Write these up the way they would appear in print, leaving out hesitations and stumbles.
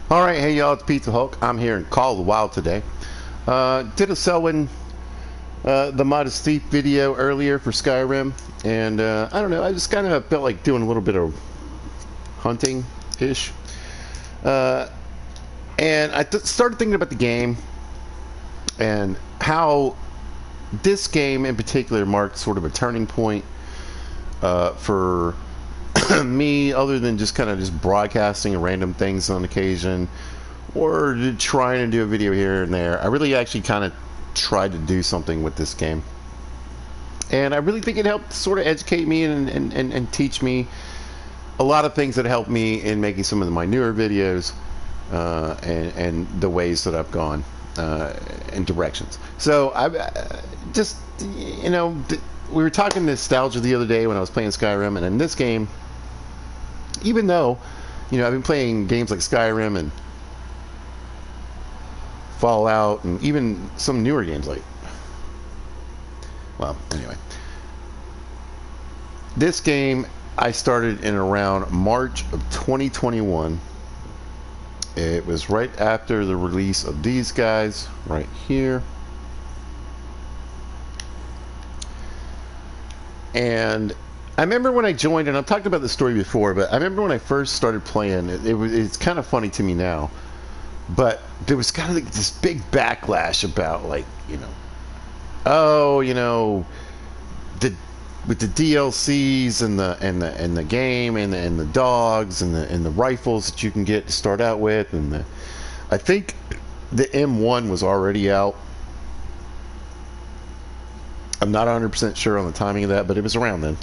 Alright, hey y'all, it's Pizza Hulk. I'm here in Call of the Wild today. Did a Selwyn the Modest Thief video earlier for Skyrim, and I don't know, I just kind of felt like doing a little bit of hunting-ish. And I started thinking about the game, and how this game in particular marked sort of a turning point for me, other than just kind of just broadcasting random things on occasion or trying to do a video here and there. I really actually kind of tried to do something with this game, and I really think it helped sort of educate me and teach me a lot of things that helped me in making some of my newer videos, and the ways that I've gone in directions. So I just, you know, we were talking nostalgia the other day when I was playing Skyrim, and in this game, even though, you know, I've been playing games like Skyrim and Fallout and even some newer games like, well, anyway, this game I started in around March of 2021. It was right after the release of these guys right here. And I remember when I joined, and I've talked about this story before, but I remember when I first started playing, it's kind of funny to me now, but there was kind of like this big backlash about, like, you know, oh, you know, with the DLCs and the game and the dogs and the rifles that you can get to start out with, and I think the M1 was already out. I'm not 100% sure on the timing of that, but it was around then.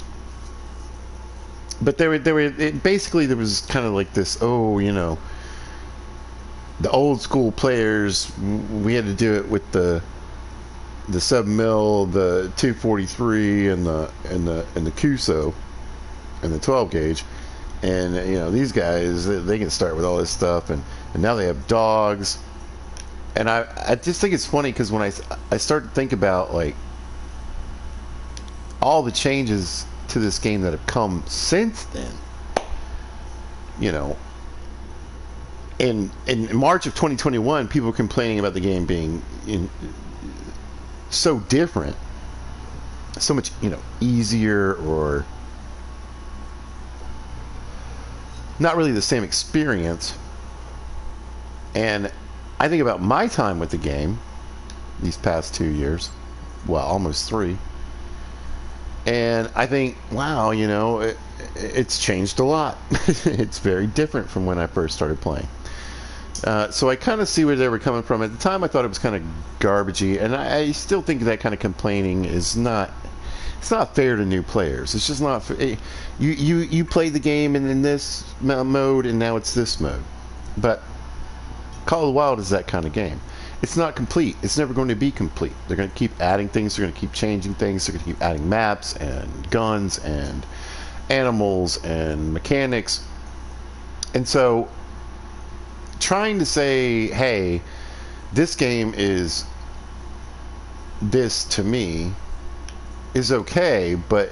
But basically there was kind of like this, oh, you know, the old school players, we had to do it with the sub-mill, the 243, and the Cuso, and the 12 gauge, and you know, these guys, they can start with all this stuff, and now they have dogs, and I just think it's funny because when I start to think about, like, all the changes to this game that have come since then, you know, in March of 2021, people were complaining about the game being so different, so much, you know, easier, or not really the same experience. And I think about my time with the game these past 2 years, well, almost 3, and I think, wow, you know, it's changed a lot. It's very different from when I first started playing. So I kind of see where they were coming from. At the time, I thought it was kind of garbagey, and I still think that kind of complaining is not, it's not fair to new players. It's just not fair. You played the game in this mode, and now it's this mode. But Call of the Wild is that kind of game. It's not complete. It's never going to be complete. They're going to keep adding things. They're going to keep changing things. They're going to keep adding maps and guns and animals and mechanics. And so trying to say, hey, this game is this to me is okay, but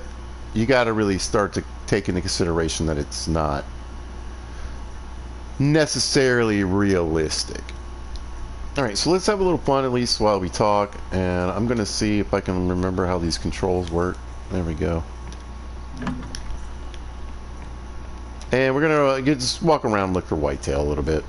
you got to really start to take into consideration that it's not necessarily realistic. Alright, so let's have a little fun at least while we talk, and I'm going to see if I can remember how these controls work. There we go. And we're going to just walk around and look for whitetail a little bit.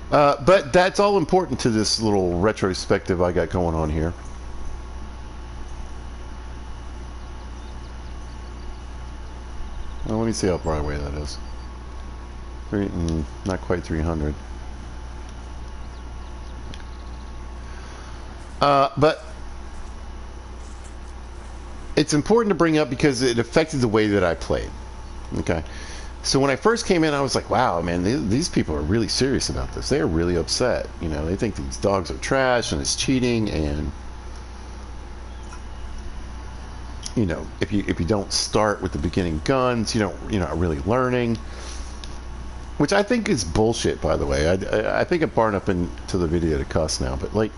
But that's all important to this little retrospective I got going on here. Well, let me see how far away that is. Not quite 300. But it's important to bring up because it affected the way that I played. Okay. So when I first came in, I was like, wow, man, these people are really serious about this. They are really upset. You know, they think these dogs are trash and it's cheating, and you know, if you don't start with the beginning guns, you're not really learning. Which I think is bullshit, by the way. I think I'm far enough into the video to cuss now, but like,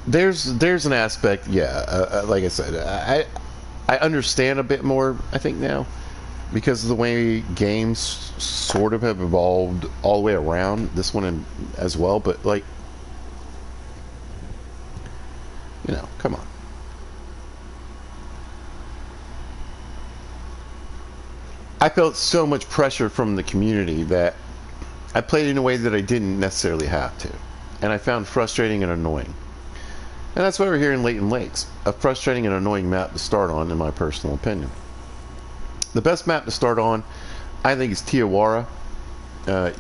there's an aspect, yeah. Like I said, I understand a bit more, I think, now, because of the way games sort of have evolved all the way around. This one as well, but like, you know, come on. I felt so much pressure from the community that I played in a way that I didn't necessarily have to, and I found frustrating and annoying. And that's why we're here in Leighton Lakes, a frustrating and annoying map to start on, in my personal opinion. The best map to start on, I think, is Tiawara.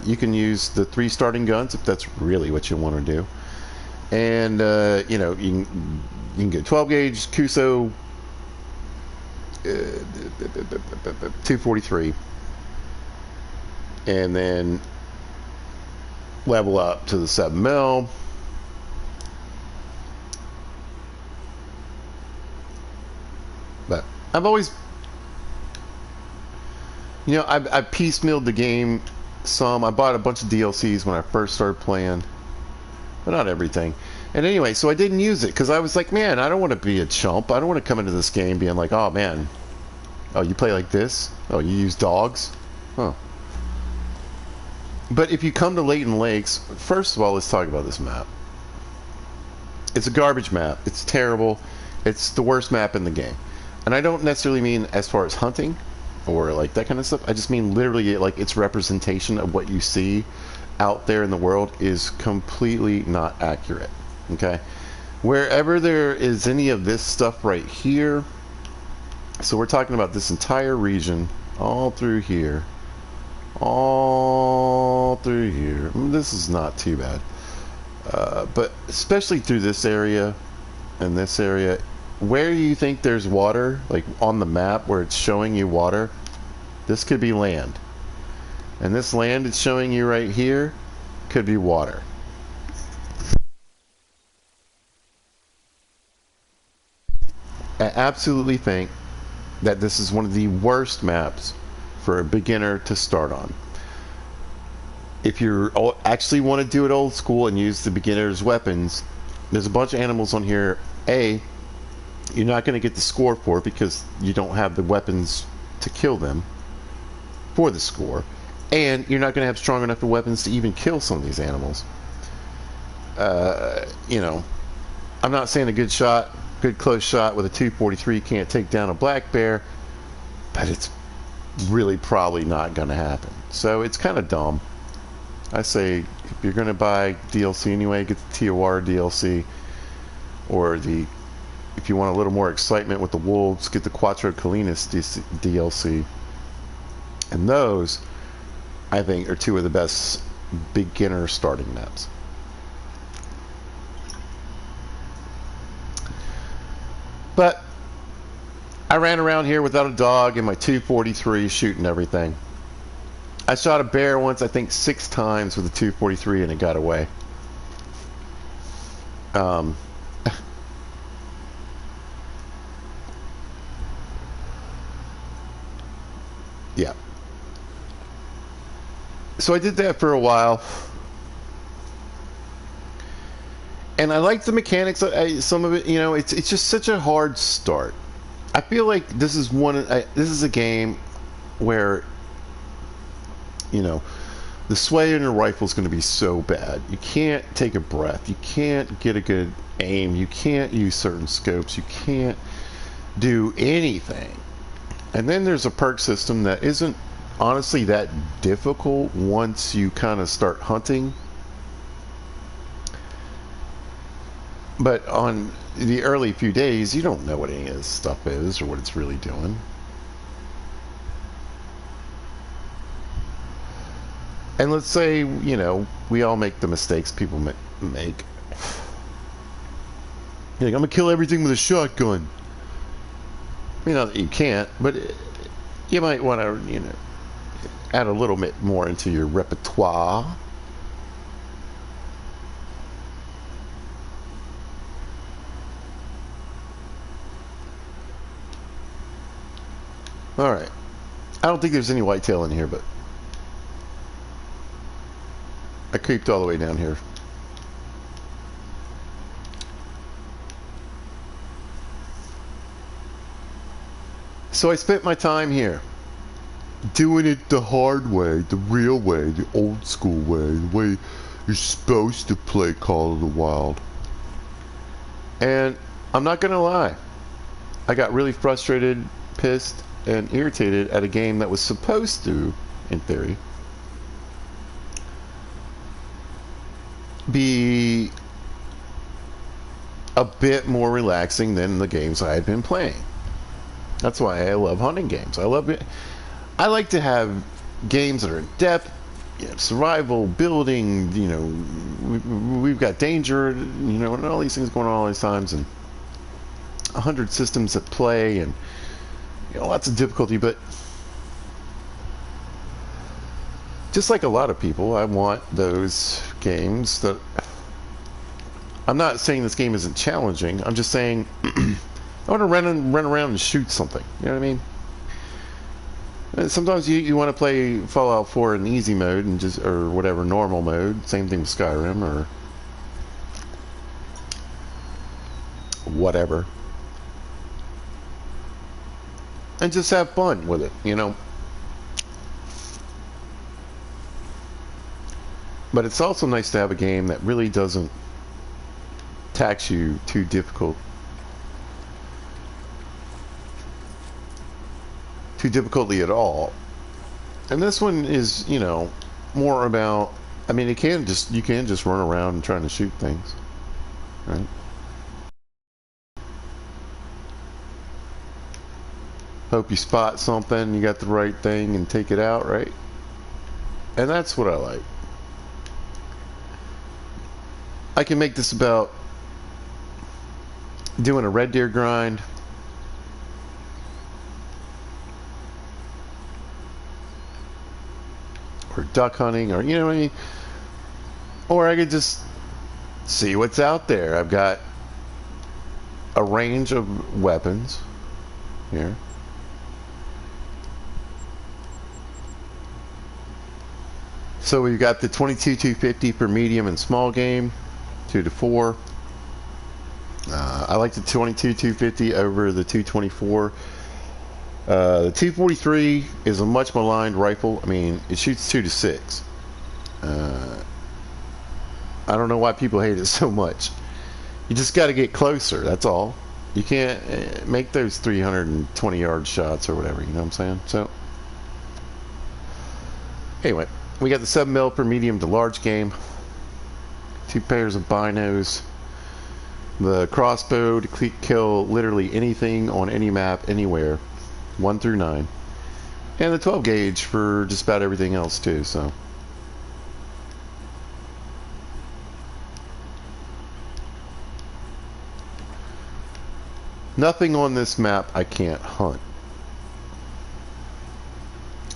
You can use the 3 starting guns if that's really what you want to do. And, you know, you can get 12 gauge, Kuso, 243, and then level up to the 7mm. But I've always, you know, I piecemealed the game some. I bought a bunch of DLCs when I first started playing, but not everything. And anyway, so I didn't use it because I was like, man, I don't want to be a chump. I don't want to come into this game being like, oh man, oh, you play like this? Oh, you use dogs? Huh. But if you come to Leighton Lakes, first of all, let's talk about this map. It's a garbage map. It's terrible. It's the worst map in the game. And I don't necessarily mean as far as hunting or like that kind of stuff. I just mean literally like its representation of what you see out there in the world is completely not accurate. Okay? Wherever there is any of this stuff right here, so we're talking about this entire region, all through here, all through here. This is not too bad. But especially through this area and this area, where you think there's water, like on the map where it's showing you water, this could be land. And this land it's showing you right here could be water. I absolutely think that this is one of the worst maps for a beginner to start on. If you actually want to do it old school and use the beginner's weapons, there's a bunch of animals on here. A, you're not going to get the score for it because you don't have the weapons to kill them for the score, and you're not going to have strong enough weapons to even kill some of these animals. You know, I'm not saying a good close shot with a 243 can't take down a black bear, but it's really probably not going to happen. So it's kind of dumb. I say if you're going to buy DLC anyway, get the Tiawara DLC, or if you want a little more excitement with the wolves, get the Quattro Colinas DLC. And those, I think, are 2 of the best beginner starting maps. But I ran around here without a dog in my 243 shooting everything. I shot a bear once, I think 6 times with a 243, and it got away. Yeah. So I did that for a while. And I like the mechanics. Some of it, you know, it's just such a hard start. I feel like this is this is a game where, you know, the sway in your rifle is going to be so bad. You can't take a breath. You can't get a good aim. You can't use certain scopes. You can't do anything. And then there's a perk system that isn't honestly that difficult once you kind of start hunting. But on the early few days, you don't know what any of this stuff is or what it's really doing. And let's say, you know, we all make the mistakes people make. You're like, I'm going to kill everything with a shotgun. I mean, not that you can't, but you might want to, you know, add a little bit more into your repertoire. Alright. I don't think there's any whitetail in here, but I creeped all the way down here. So I spent my time here doing it the hard way, the real way, the old school way, the way you're supposed to play Call of the Wild. And I'm not gonna lie, I got really frustrated, pissed, and irritated at a game that was supposed to, in theory, be a bit more relaxing than the games I had been playing. That's why I love hunting games. I like to have games that are in depth, survival, building, we've got danger, and all these things going on all these times, and 100 systems at play, and lots of difficulty. But just like a lot of people, I want those games that... I'm not saying this game isn't challenging. I'm just saying I want to run around and shoot something. You know what I mean? And sometimes you want to play Fallout 4 in easy mode and or whatever, normal mode. Same thing with Skyrim or whatever. And just have fun with it, But it's also nice to have a game that really doesn't tax you too difficantly at all. And this one is, more about... I mean, you can just run around and trying to shoot things, right? Hope you spot something, you got the right thing, and take it out, right? And that's what I like. I can make this about doing a red deer grind, or duck hunting, or what I mean, or I could just see what's out there. I've got a range of weapons here. So we've got the 22-250 for medium and small game, 2-4. I like the 22-250 over the 224. The 243 is a much maligned rifle. I mean, it shoots 2-6. I don't know why people hate it so much. You just got to get closer. That's all. You can't make those 320-yard shots or whatever. You know what I'm saying? So, anyway, we got the 7mm for medium to large game. 2 pairs of binos. The crossbow to kill literally anything on any map, anywhere, 1 through 9, and the 12 gauge for just about everything else too. So, nothing on this map I can't hunt.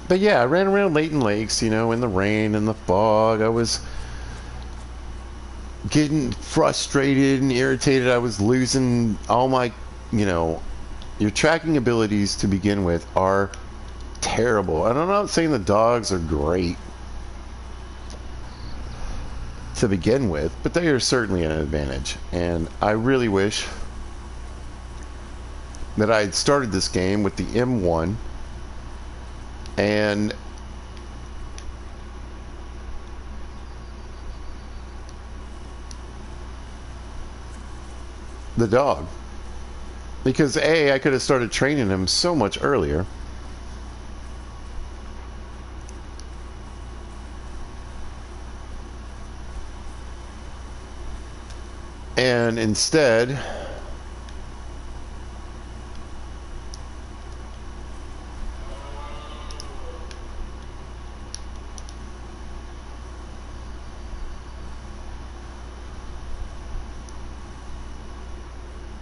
But yeah, I ran around Layton Lakes, in the rain and the fog. I was getting frustrated and irritated. I was losing all my, your tracking abilities to begin with are terrible. And I'm not saying the dogs are great to begin with, but they are certainly an advantage. And I really wish that I had started this game with the M1 and the dog, because I could have started training him so much earlier, and instead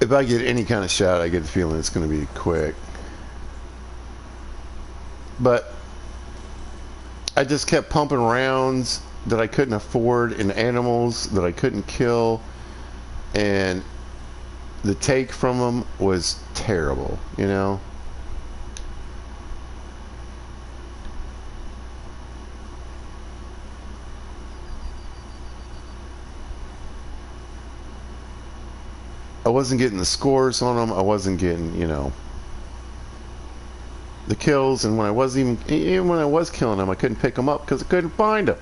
if I get any kind of shot, I get the feeling it's going to be quick. But I just kept pumping rounds that I couldn't afford in animals that I couldn't kill, and the take from them was terrible, I wasn't getting the scores on them. I wasn't getting, the kills, and when I wasn't even when I was killing them, I couldn't pick them up because I couldn't find them.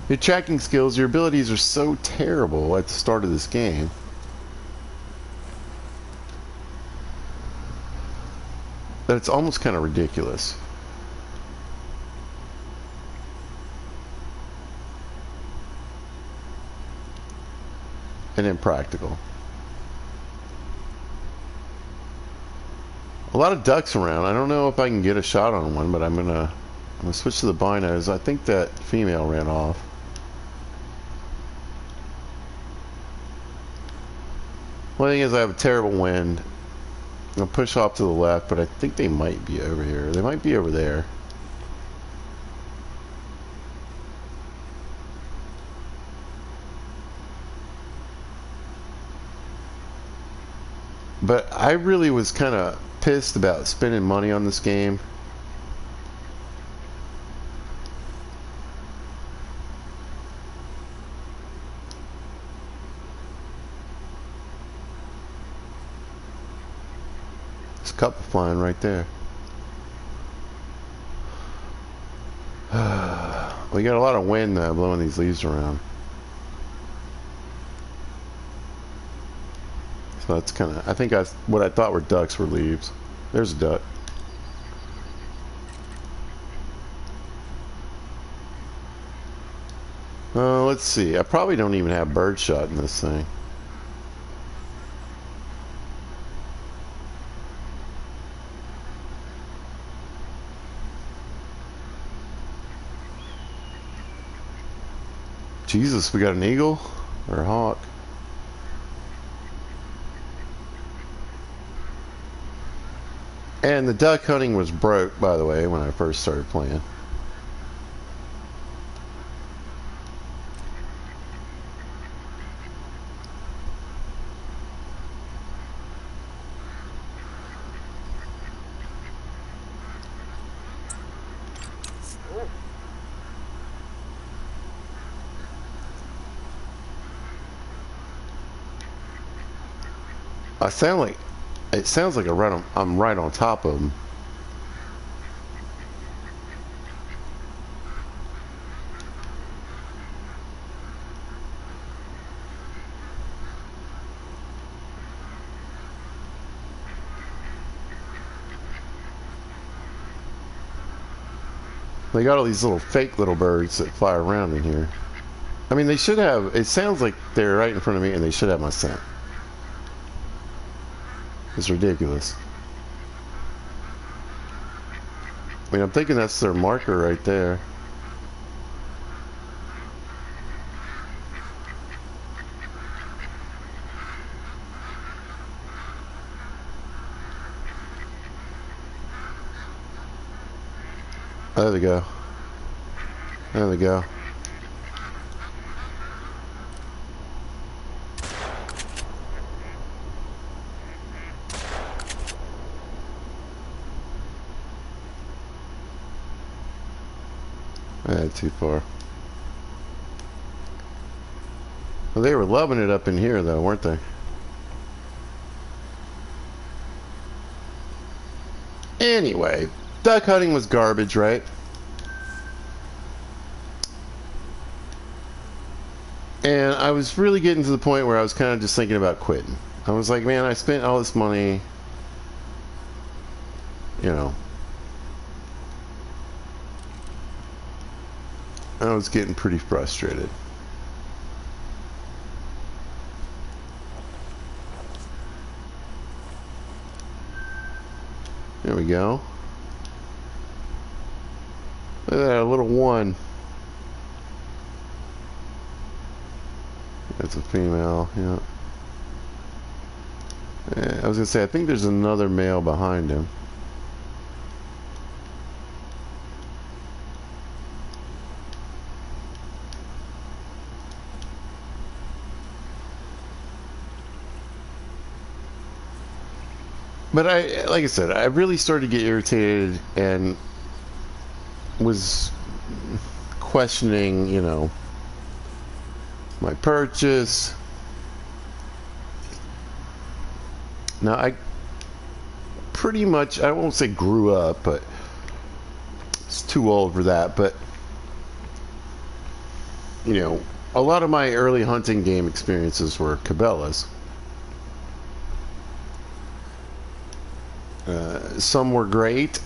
Your tracking skills, your abilities are so terrible at the start of this game. That it's almost kind of ridiculous. And impractical. A lot of ducks around. I don't know if I can get a shot on one, but I'm gonna switch to the binos. I think that female ran off. One thing is I have a terrible wind. I'll push off to the left, but I think they might be over here. They might be over there. But I really was kind of pissed about spending money on this game. There's a couple flying right there. We got a lot of wind blowing these leaves around. So that's kind of, I think what I thought were ducks were leaves. There's a duck. Let's see. I probably don't even have birdshot in this thing. Jesus, we got an eagle or a hawk. And the duck hunting was broke, by the way, when I first started playing. It sounds like I'm right on top of them. They got all these little fake little birds that fly around in here. I mean, they should have, it sounds like they're right in front of me and they should have my scent. It's ridiculous. I mean, I'm thinking that's their marker right there. There they go. There they go. Too far. Well, they were loving it up in here, though, weren't they? Anyway, duck hunting was garbage, right? And I was really getting to the point where I was kind of just thinking about quitting. I was like, man, I spent all this money, you know. I was getting pretty frustrated. There we go. Look at that, a little one. That's a female, yeah. I was gonna say, I think there's another male behind him. But like I said, I really started to get irritated and was questioning, you know, my purchase. Now, pretty much, I won't say grew up, but it's too old for that. But, you know, a lot of my early hunting game experiences were Cabela's. Some were great,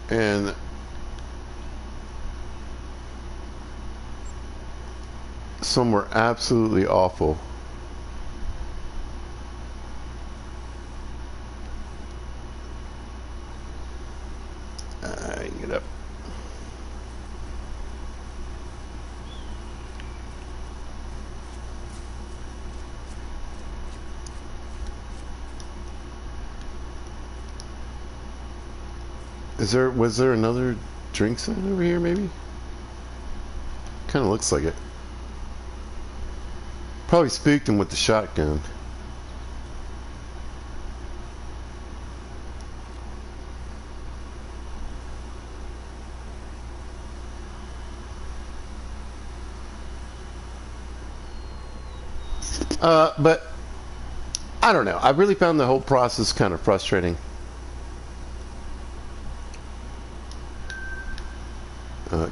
and some were absolutely awful. Get up. Was there another drink sign over here, maybe? Kind of looks like it. Probably spooked him with the shotgun. But I don't know. I really found the whole process kind of frustrating.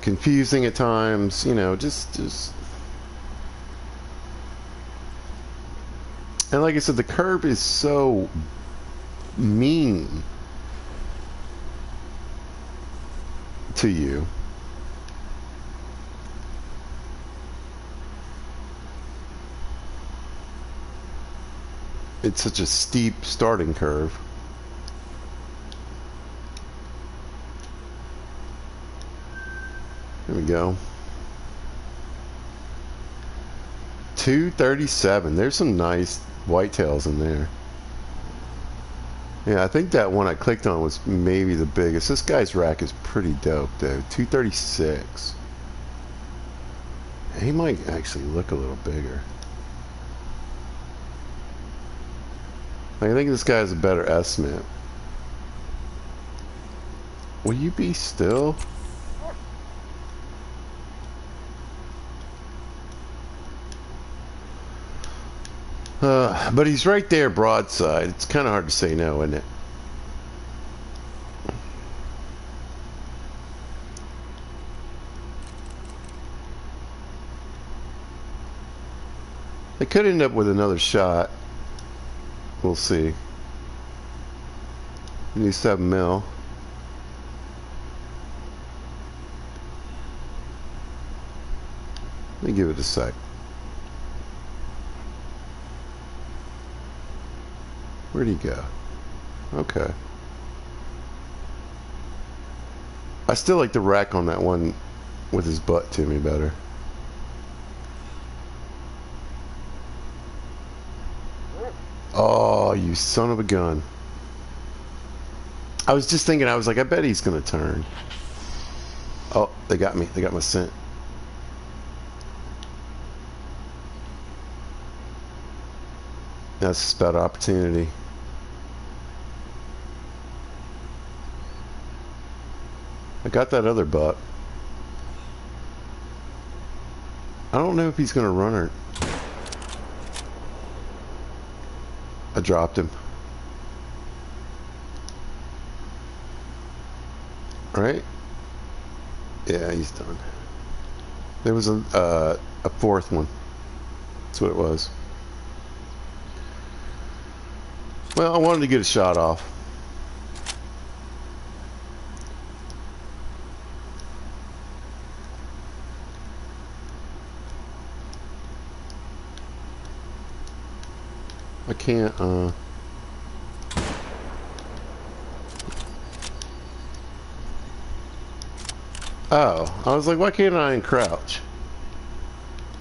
Confusing at times, you know, just. And like I said, the curve is so mean to you. It's such a steep starting curve. There we go. 237. There's some nice whitetails in there. Yeah, I think that one I clicked on was maybe the biggest. This guy's rack is pretty dope, though. 236. He might actually look a little bigger. I think this guy has a better estimate. Will you be still? But he's right there broadside. It's kind of hard to say no, isn't it? They could end up with another shot. We'll see. New 7 mil. Let me give it a sec. Where'd he go? Okay. I still like the rack on that one with his butt to me better. Oh, you son of a gun. I was just thinking, I was like, I bet he's gonna turn. Oh, they got me. They got my scent. That's about opportunity. I got that other buck. I don't know if he's gonna run or... I dropped him. Right? Yeah, he's done. There was a fourth one. That's what it was. Well, I wanted to get a shot off. I can't, Oh, I was like, why can't I encrouch?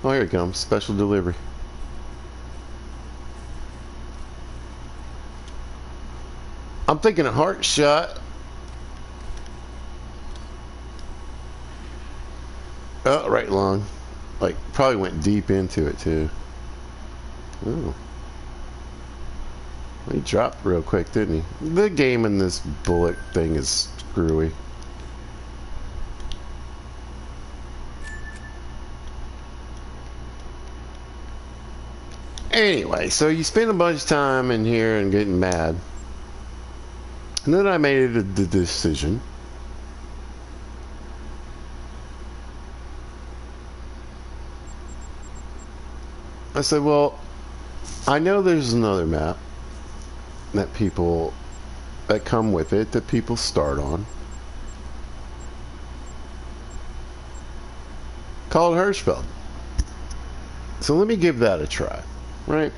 Oh, here it comes. Special delivery. I'm thinking a heart shot. Oh, right long. Like, probably went deep into it, too. Ooh. He dropped real quick, didn't he? The game in this bullet thing is screwy. Anyway, so you spend a bunch of time in here and getting mad. And then I made the decision. I said, well, I know there's another map that people that come with it that people start on called Hirschfeld. So let me give that a try, right?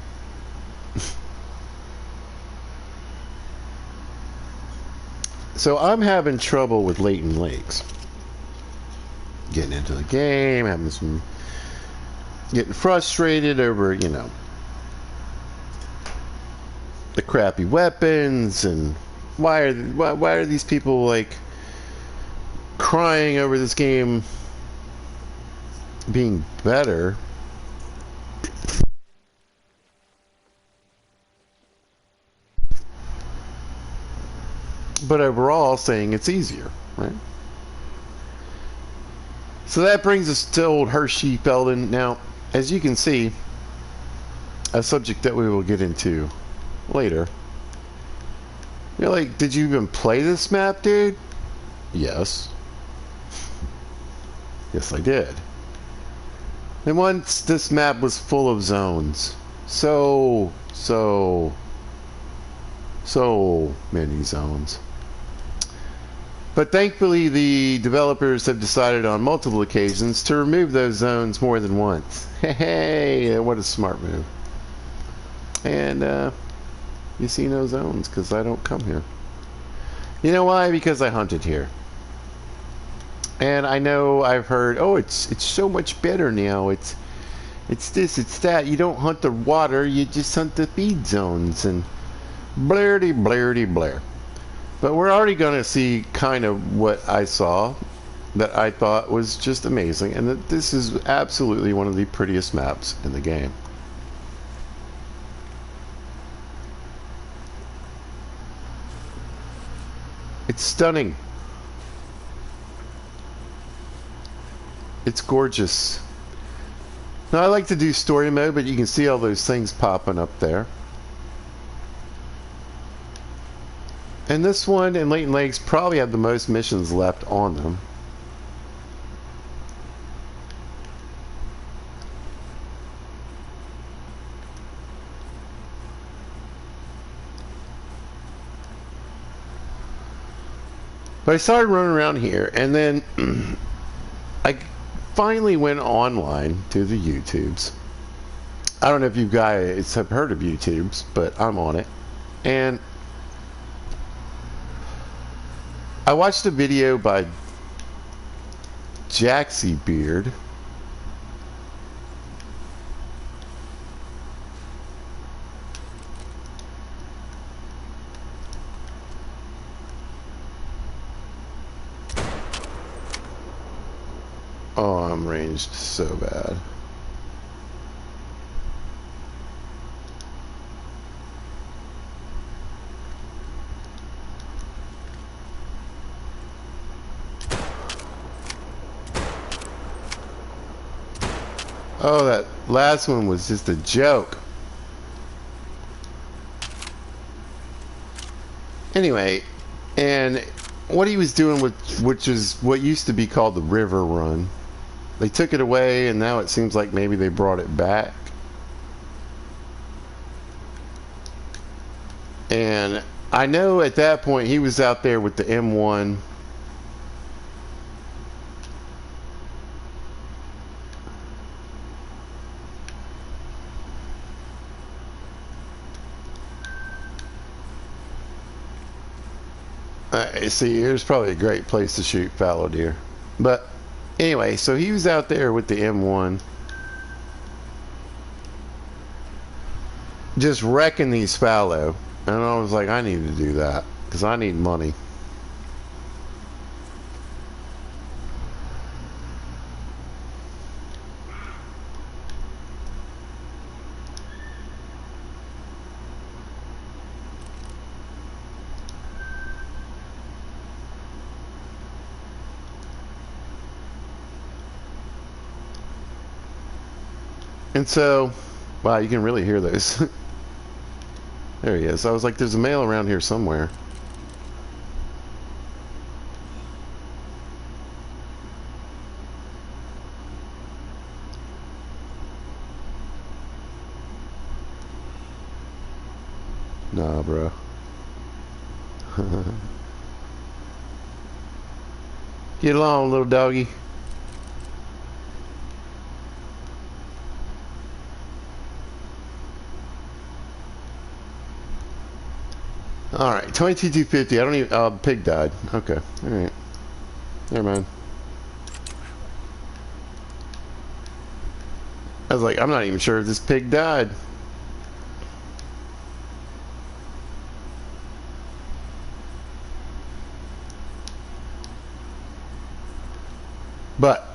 So I'm having trouble with Leighton Lakes. Getting into the game, getting frustrated over, you know, the crappy weapons, and why are these people like crying over this game being better? But overall saying it's easier, right? So that brings us to old Hershey Felden. Now, as you can see, a subject that we will get into later. You're like, did you even play this map, dude? Yes. Yes, I did. And once this map was full of zones. So many zones. But thankfully, the developers have decided on multiple occasions to remove those zones more than once. Hey, what a smart move. And, you see no zones, because I don't come here. You know why? Because I hunted here. And I know I've heard, oh, it's so much better now. It's this, it's that. You don't hunt the water, you just hunt the feed zones. And blair. But we're already going to see kind of what I saw that I thought was just amazing. And that this is absolutely one of the prettiest maps in the game. It's stunning. It's gorgeous. Now I like to do story mode, but you can see all those things popping up there. And this one and Leighton Lakes probably have the most missions left on them. But I started running around here, and then I finally went online to the YouTubes. I don't know if you guys have heard of YouTubes, but I'm on it. And I watched a video by Jaxie Beard. Oh, I'm ranged so bad. Oh, that last one was just a joke. Anyway, and what he was doing with, which is what used to be called the river run, they took it away, and now it seems like maybe they brought it back. And I know at that point he was out there with the M1. See, here's probably a great place to shoot fallow deer. But anyway, so he was out there with the M1, just wrecking these fallow. And I was like, I need to do that, because I need money. And so Wow, you can really hear those. There he is. I was like, there's a male around here somewhere. Nah, bro. Get along, little doggy. All right, 22,250. I don't even. Oh, the pig died. Okay, all right. Never mind. I was like, I'm not even sure if this pig died. But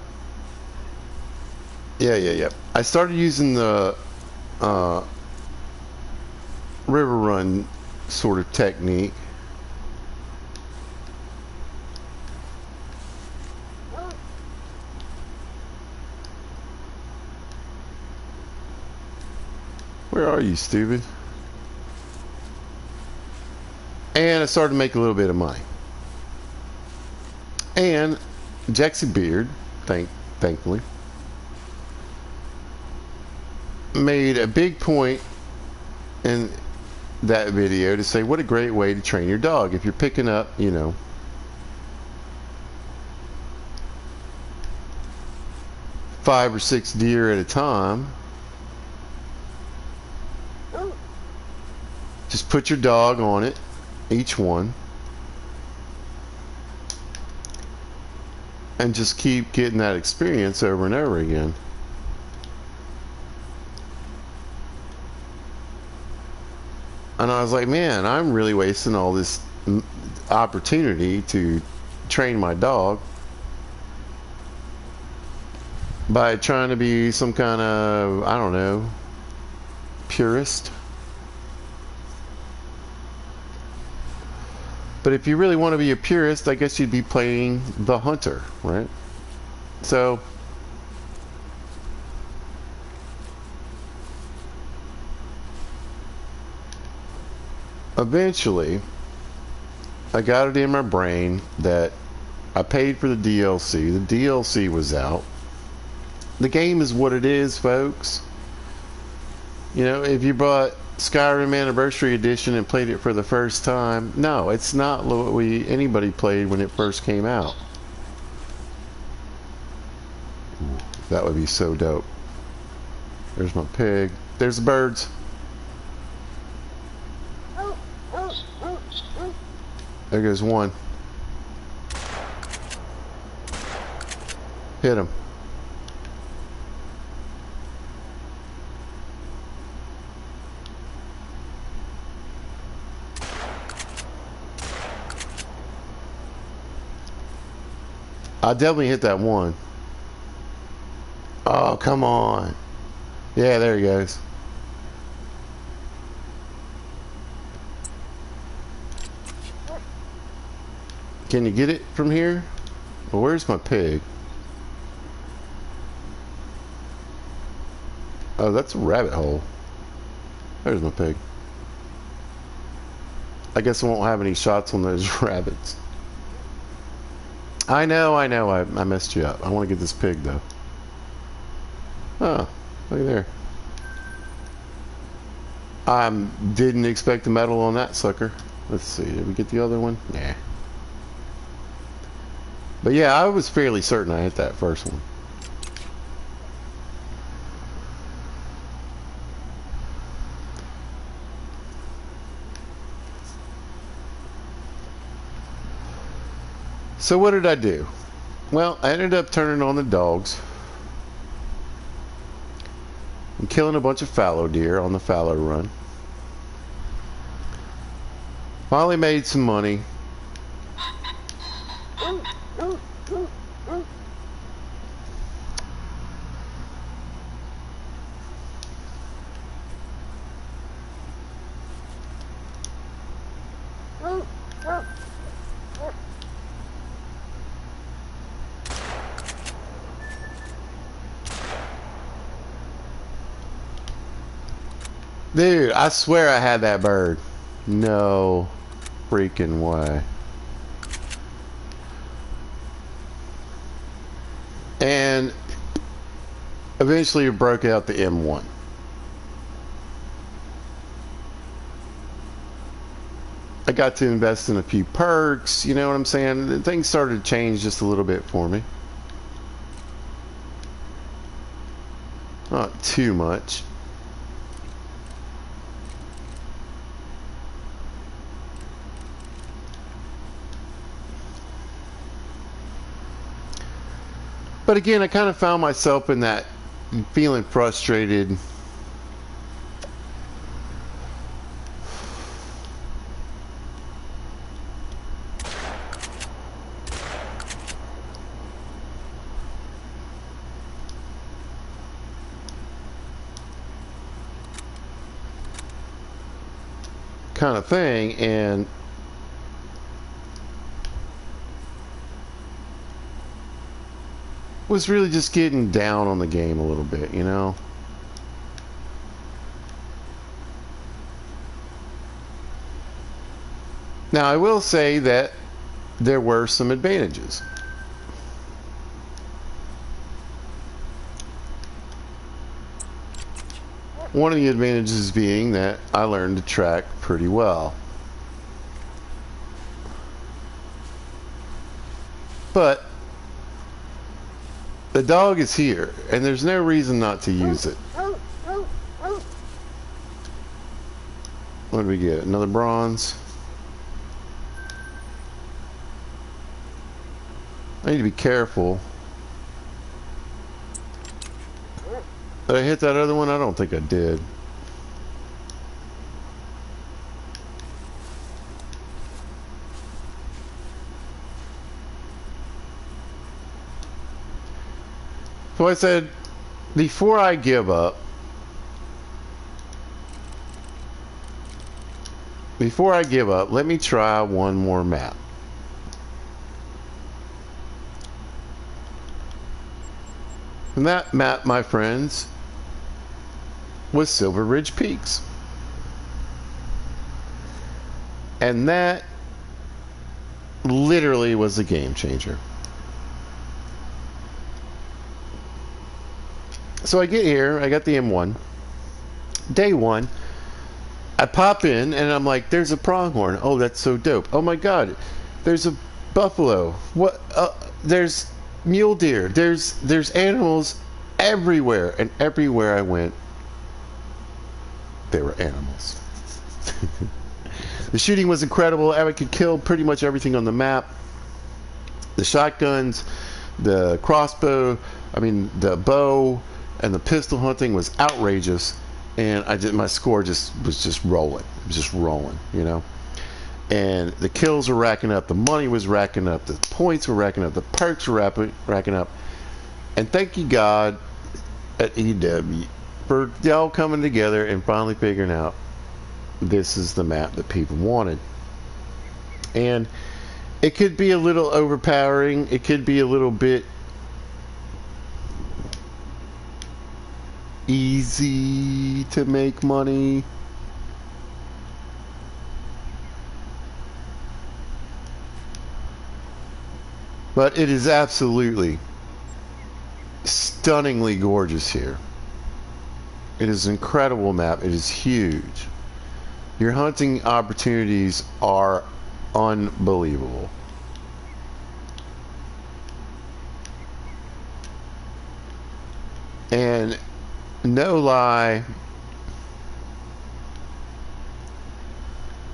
yeah. I started using the river run sort of technique. Where are you, stupid? And I started to make a little bit of money. And Jackson Beard, thankfully, made a big point in that video to say what a great way to train your dog. If you're picking up, you know, 5 or 6 deer at a time, just put your dog on it, each one, and just keep getting that experience over and over again. And I was like, man, I'm really wasting all this opportunity to train my dog by trying to be some kind of, I don't know, purist. But if you really want to be a purist, I guess you'd be playing the hunter, right? So eventually I got it in my brain that I paid for the DLC. The DLC was out. The game is what it is, folks. You know, if you bought Skyrim Anniversary Edition and played it for the first time, no, it's not what anybody played when it first came out. Ooh, that would be so dope. There's my pig. There's the birds. There goes one. Hit him. I definitely hit that one. Oh, come on. Yeah, there he goes. Can you get it from here? Well, where's my pig? Oh, that's a rabbit hole. There's my pig. I guess I won't have any shots on those rabbits. I know, I messed you up. I want to get this pig, though. Oh, look at there. I didn't expect a medal on that sucker. Let's see, did we get the other one? Nah. But yeah, I was fairly certain I hit that first one. So what did I do? Well, I ended up turning on the dogs and killing a bunch of fallow deer on the fallow run. Finally made some money. Dude, I swear I had that bird. No freaking way. And eventually it broke out the M1. I got to invest in a few perks, you know what I'm saying? Things started to change just a little bit for me. Not too much. But again, I kind of found myself in that feeling frustrated. Kind of thing, and was really just getting down on the game a little bit, you know. Now I will say that there were some advantages. One of the advantages being that I learned to track pretty well. But the dog is here, and there's no reason not to use it. What did we get? Another bronze? I need to be careful. Did I hit that other one? I don't think I did. So I said, before I give up, let me try one more map. And that map, my friends, was Silver Ridge Peaks. And that literally was a game changer. So I get here, I got the M1. Day one, I pop in and I'm like, there's a pronghorn. Oh, that's so dope. Oh my god, there's a buffalo. What? There's mule deer. There's animals everywhere, and everywhere I went, there were animals. The shooting was incredible. I could kill pretty much everything on the map. The shotguns, the crossbow, the bow, and the pistol hunting was outrageous. And my score was just rolling. It was just rolling, you know. And the kills were racking up, the money was racking up, the points were racking up, the perks were racking up. And thank you God at EW for y'all coming together and finally figuring out this is the map that people wanted. And it could be a little overpowering, it could be a little bit easy to make money. But it is absolutely stunningly gorgeous here. It is an incredible map. It is huge. Your hunting opportunities are unbelievable. And no lie,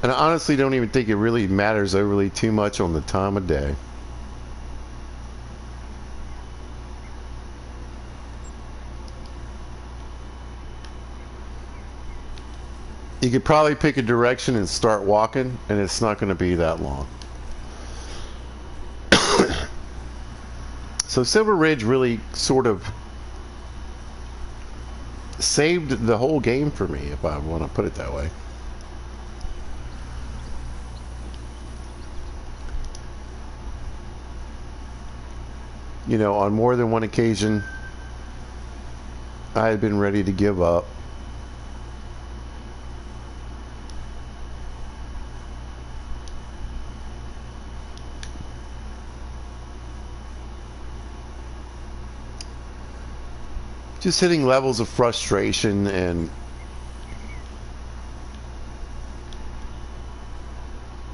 and I honestly don't even think it really matters overly too much on the time of day. You could probably pick a direction and start walking, and it's not going to be that long. So Silver Ridge really sort of saved the whole game for me, if I want to put it that way. You know, on more than one occasion, I had been ready to give up. just hitting levels of frustration and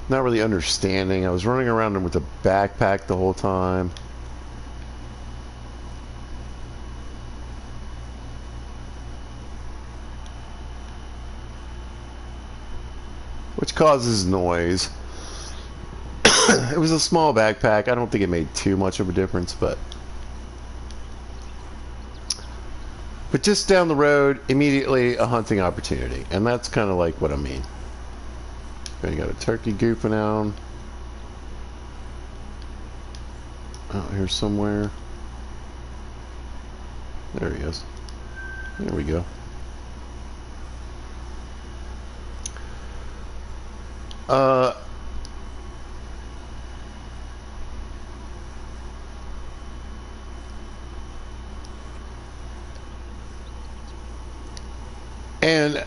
not really understanding. I was running around with a backpack the whole time. Which causes noise. It was a small backpack. I don't think it made too much of a difference, but just down the road, immediately a hunting opportunity. And that's kind of like what I mean. Okay, you got a turkey goofing out here somewhere. There he is. There we go. And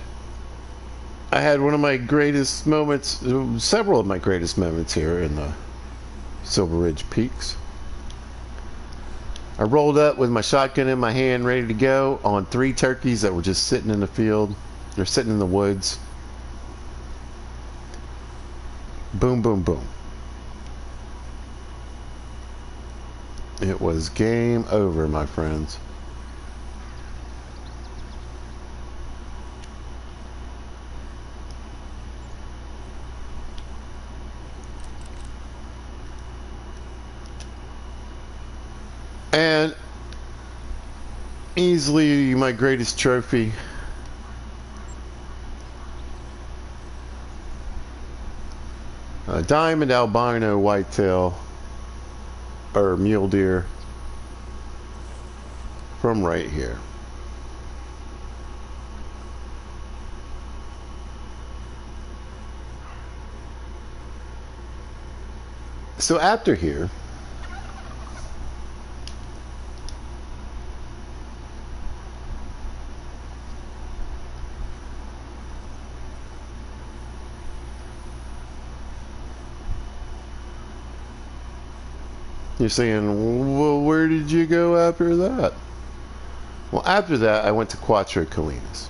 I had one of my greatest moments, several of my greatest moments here in the Silver Ridge Peaks. I rolled up with my shotgun in my hand, ready to go, on 3 turkeys that were just sitting in the field. They're sitting in the woods. Boom, boom, boom. It was game over, my friends. And easily my greatest trophy. A diamond albino whitetail or mule deer from right here. So after here, you're saying, well, where did you go after that? Well, after that, I went to Cuatro Colinas.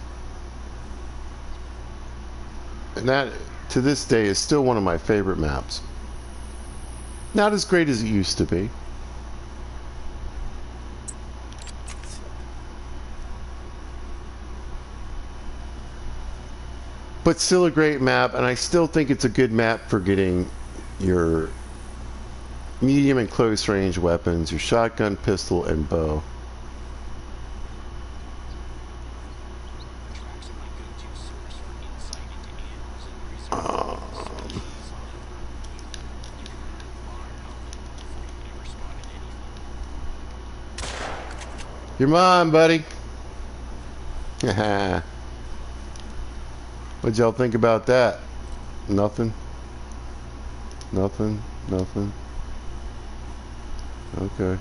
And that, to this day, is still one of my favorite maps. Not as great as it used to be. But still a great map, and I still think it's a good map for getting your medium and close range weapons, your shotgun, pistol, and bow. You're mine, buddy. What'd y'all think about that? Nothing? Nothing? Nothing? Okay.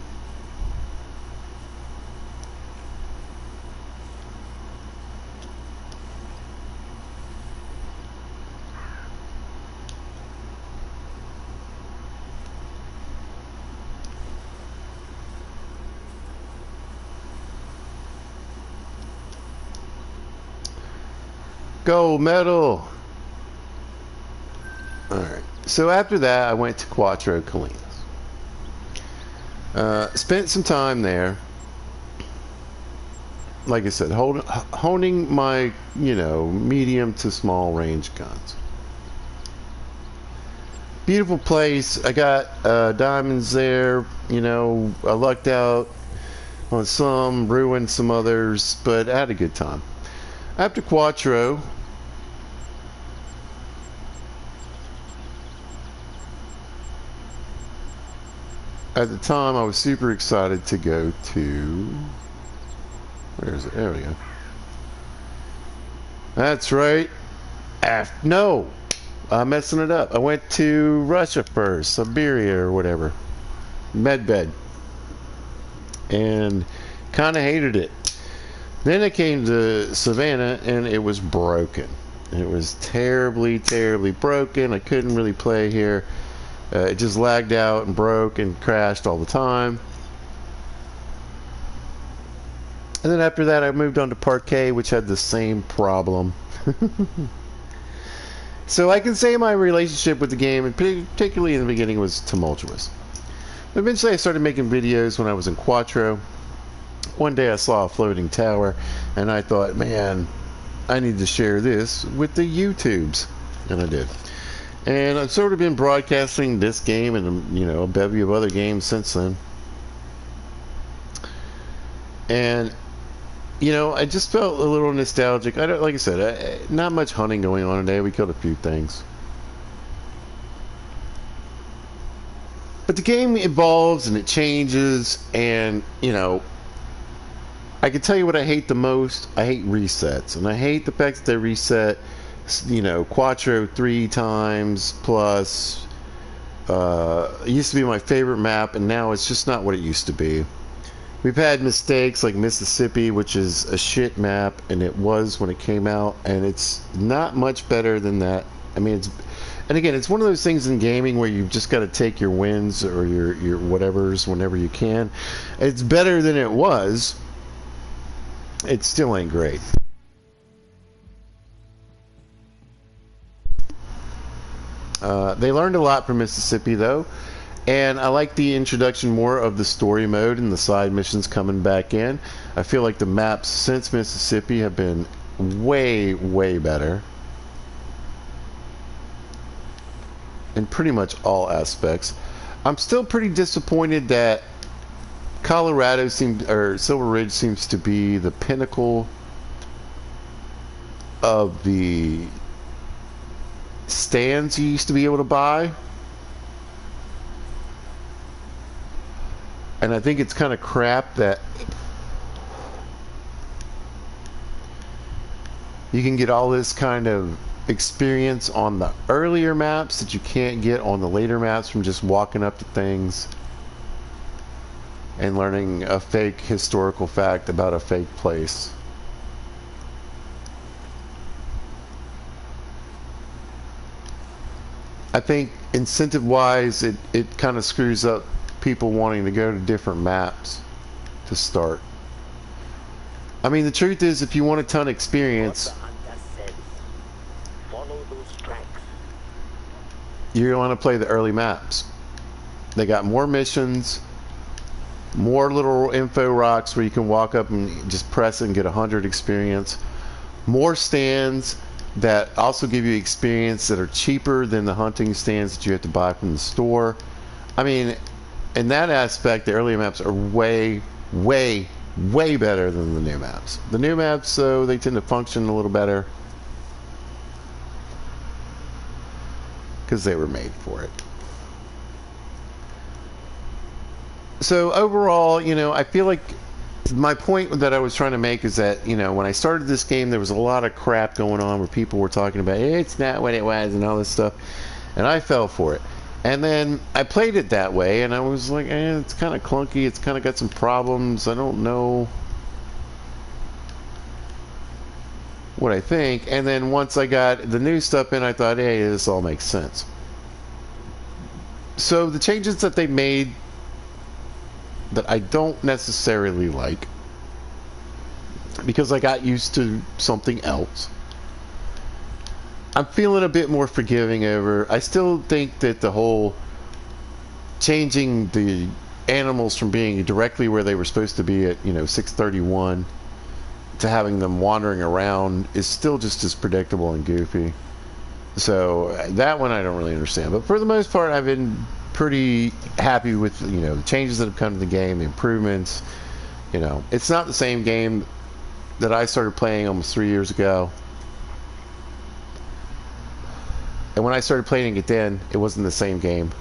Gold medal. Alright. So after that, I went to Cuatro Colinas. Spent some time there. Like I said, honing my, medium to small range guns. Beautiful place. I got diamonds there. I lucked out on some, ruined some others, but I had a good time. After Cuatro, at the time, I was super excited to go to... Where is it? There we go. That's right. No! I'm messing it up. I went to Russia first. Siberia or whatever. Medved. And kind of hated it. Then I came to Savannah and it was broken. It was terribly, terribly broken. I couldn't really play here. It just lagged out and broke and crashed all the time. And then after that, I moved on to Parquet, which had the same problem. So I can say my relationship with the game, and particularly in the beginning, was tumultuous. But eventually I started making videos when I was in Quattro. One day I saw a floating tower, and I thought, man, I need to share this with the YouTubes. And I did. And I've sort of been broadcasting this game and, you know, a bevy of other games since then. And, you know, I just felt a little nostalgic. I don't, like I said, not much hunting going on today. We killed a few things. But the game evolves and it changes, and, you know, I can tell you what I hate the most. I hate resets. And I hate the fact that they reset, you know, Quattro 3 times plus. It used to be my favorite map, and now it's just not what it used to be. We've had mistakes like Mississippi, which is a shit map, and it was when it came out, and it's not much better than that. I mean, and again, it's one of those things in gaming where you've just got to take your wins or your whatevers whenever you can. It's better than it was. It still ain't great. They learned a lot from Mississippi, though. And I like the introduction more of the story mode and the side missions coming back in. I feel like the maps since Mississippi have been way, way better. In pretty much all aspects. I'm still pretty disappointed that Colorado Silver Ridge seems to be the pinnacle of the stands you used to be able to buy. And I think it's kind of crap that you can get all this kind of experience on the earlier maps that you can't get on the later maps from just walking up to things and learning a fake historical fact about a fake place. I think incentive-wise, it kind of screws up people wanting to go to different maps to start. I mean, the truth is, if you want a ton of experience, you're going to play the early maps. They got more missions, more little info rocks where you can walk up and just press it and get 100 experience, more stands that also give you experience that are cheaper than the hunting stands that you have to buy from the store. I mean, in that aspect, the early maps are way, way, way better than the new maps. The new maps, though, they tend to function a little better because they were made for it. So overall, you know, I feel like my point that I was trying to make is that, you know, when I started this game, there was a lot of crap going on where people were talking about, hey, it's not what it was and all this stuff, and I fell for it. And then I played it that way, and I was like, it's kind of clunky, it's kind of got some problems, I don't know what I think. And then once I got the new stuff in, I thought, hey, this all makes sense. So the changes that they made that I don't necessarily like, because I got used to something else, I'm feeling a bit more forgiving over. I still think that the whole changing the animals from being directly where they were supposed to be at, you know, 631 to having them wandering around is still just as predictable and goofy. So that one I don't really understand. But for the most part, I've been pretty happy with, you know, the changes that have come to the game, the improvements. You know, it's not the same game that I started playing almost 3 years ago. And when I started playing it then, it wasn't the same game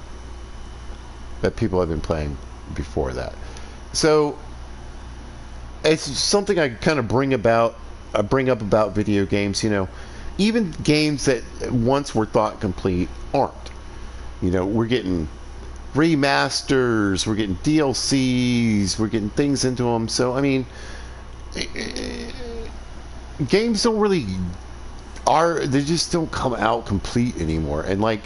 that people have been playing before that. So it's something I kind of bring up about video games. You know, even games that once were thought complete aren't. You know, we're getting remasters, we're getting DLCs, we're getting things into them. So I mean, games don't really they just don't come out complete anymore. And like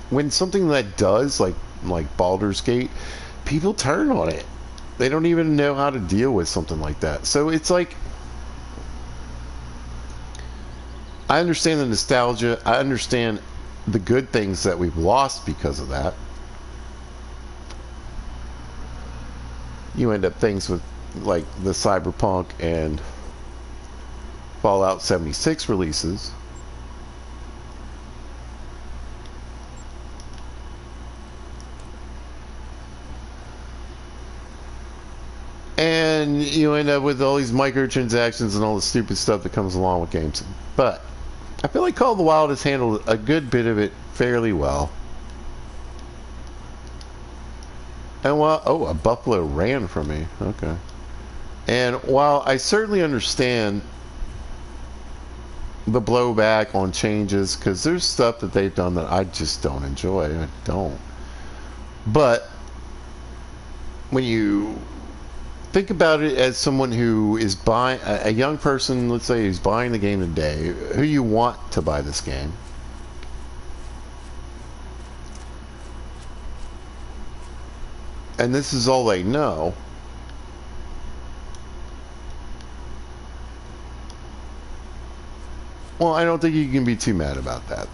when something that does, like Baldur's Gate, people turn on it. They don't even know how to deal with something like that. So it's like, I understand the nostalgia. I understand the good things that we've lost because of that. You end up things with like the Cyberpunk and Fallout 76 releases. And you end up with all these microtransactions and all the stupid stuff that comes along with games. But I feel like Call of the Wild has handled a good bit of it fairly well. And while, oh, a buffalo ran from me. Okay. And while I certainly understand the blowback on changes, because there's stuff that they've done that I just don't enjoy. I don't. But when you think about it as someone who is buying, a young person, let's say, who's buying the game today, who you want to buy this game, and this is all they know, well, I don't think you can be too mad about that.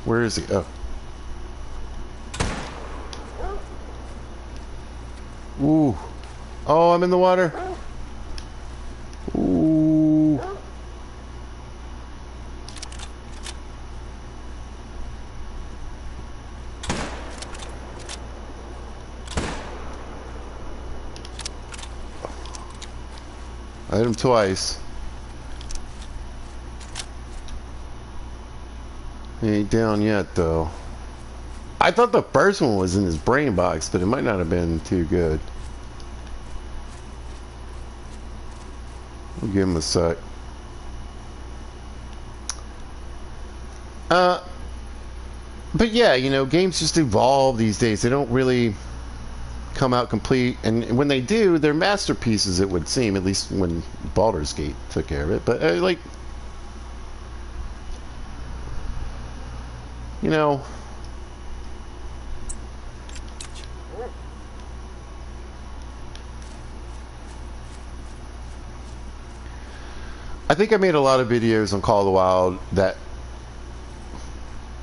Where is he? Oh. Ooh. Oh, I'm in the water. Ooh. I hit him twice. He ain't down yet, though. I thought the first one was in his brain box, but it might not have been too good. We'll give him a sec. But yeah, you know, games just evolve these days. They don't really come out complete, and when they do, they're masterpieces, it would seem, at least when Baldur's Gate took care of it. But like, you know, I think I made a lot of videos on Call of the Wild that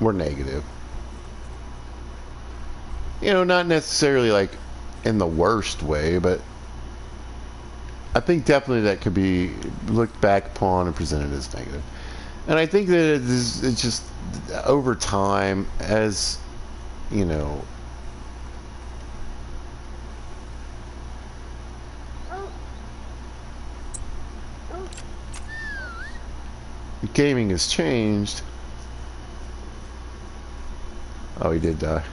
were negative. You know, not necessarily like in the worst way, but I think definitely that could be looked back upon and presented as negative. And I think that it's just over time, as you know, gaming has changed. Oh, he did die.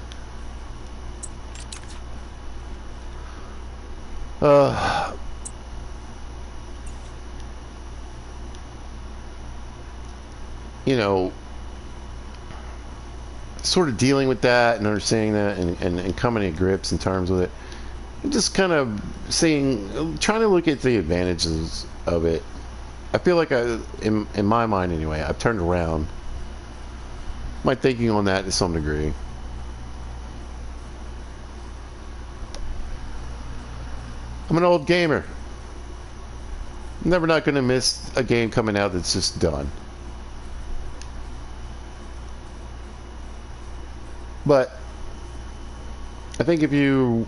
You know, sort of dealing with that and understanding that and coming to grips in terms with it. I'm just kind of trying to look at the advantages of it. I feel like in my mind anyway, I've turned around my thinking on that to some degree. I'm an old gamer. I'm never not going to miss a game coming out that's just done. But I think if you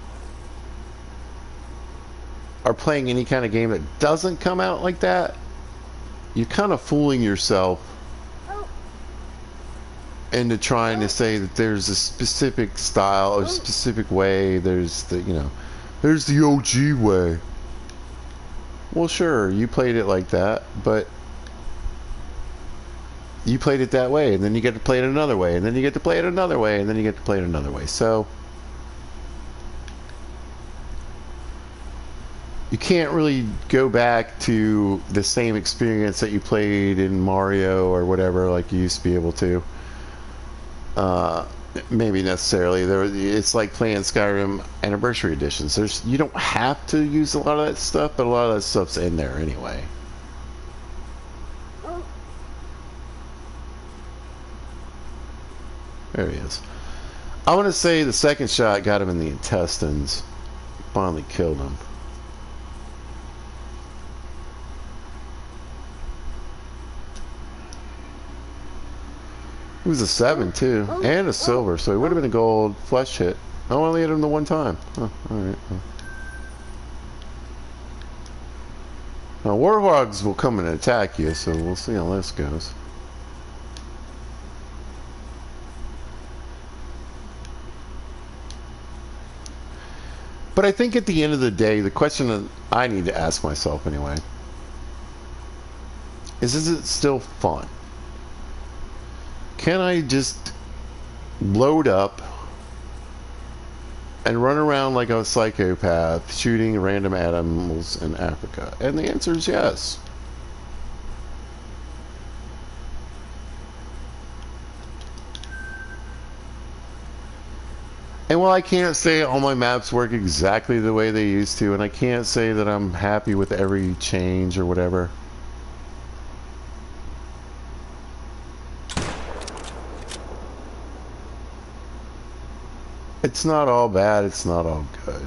are playing any kind of game that doesn't come out like that, you're kind of fooling yourself into trying to say that there's a specific style or specific way. There's the, you know, there's the OG way. Well, sure, you played it like that, but you played it that way, and then you get to play it another way, and then you get to play it another way, and then you get to play it another way. So you can't really go back to the same experience that you played in Mario or whatever, like you used to be able to. Maybe necessarily. It's like playing Skyrim Anniversary Editions. You don't have to use a lot of that stuff, but a lot of that stuff's in there anyway. There he is. I want to say the second shot got him in the intestines. Finally killed him. He was a 7 too, and a silver, so he would have been a gold flesh hit. I only hit him the one time. Oh, alright. Now, warhogs will come and attack you, so we'll see how this goes. But I think at the end of the day, the question that I need to ask myself anyway is it still fun? Can I just load up and run around like a psychopath shooting random animals in Africa? And the answer is yes. And while I can't say all my maps work exactly the way they used to, and I can't say that I'm happy with every change or whatever, it's not all bad, it's not all good.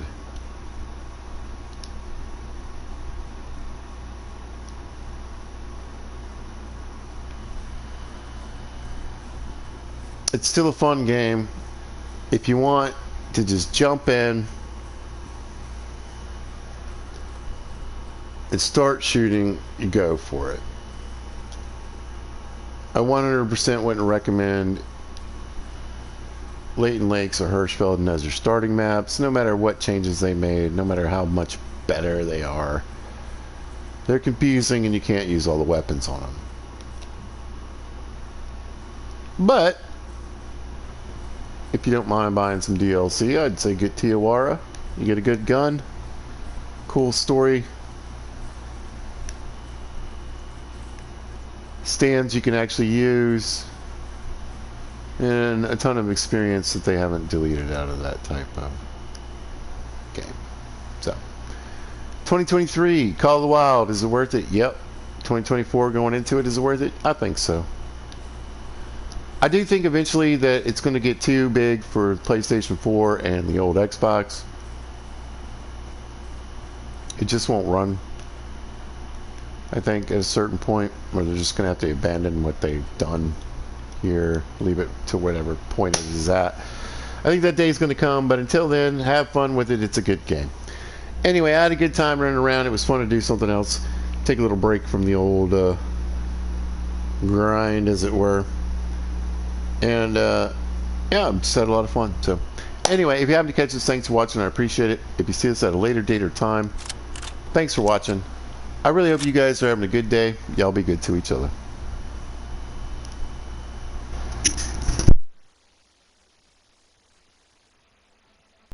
It's still a fun game. If you want to just jump in and start shooting, you go for it. I 100% wouldn't recommend Leighton Lakes or Hirschfeld as your starting maps, no matter what changes they made, no matter how much better they are. They're confusing and you can't use all the weapons on them. But if you don't mind buying some DLC, I'd say get Tiawara. You get a good gun, cool story, stands you can actually use, and a ton of experience that they haven't deleted out of that type of game. So 2023 Call of the Wild, is it worth it? Yep. 2024 going into it, is it worth it? I think so. I do think eventually that it's going to get too big for PlayStation 4 and the old Xbox. It just won't run. I think at a certain point where they're just going to have to abandon what they've done here, leave it to whatever point it is at. I think that day's going to come, but until then, have fun with it. It's a good game. Anyway, I had a good time running around. It was fun to do something else. Take a little break from the old grind, as it were. And yeah, just had a lot of fun. So anyway, if you happen to catch this, thanks for watching. I appreciate it. If you see this at a later date or time, thanks for watching. I really hope you guys are having a good day. Y'all be good to each other.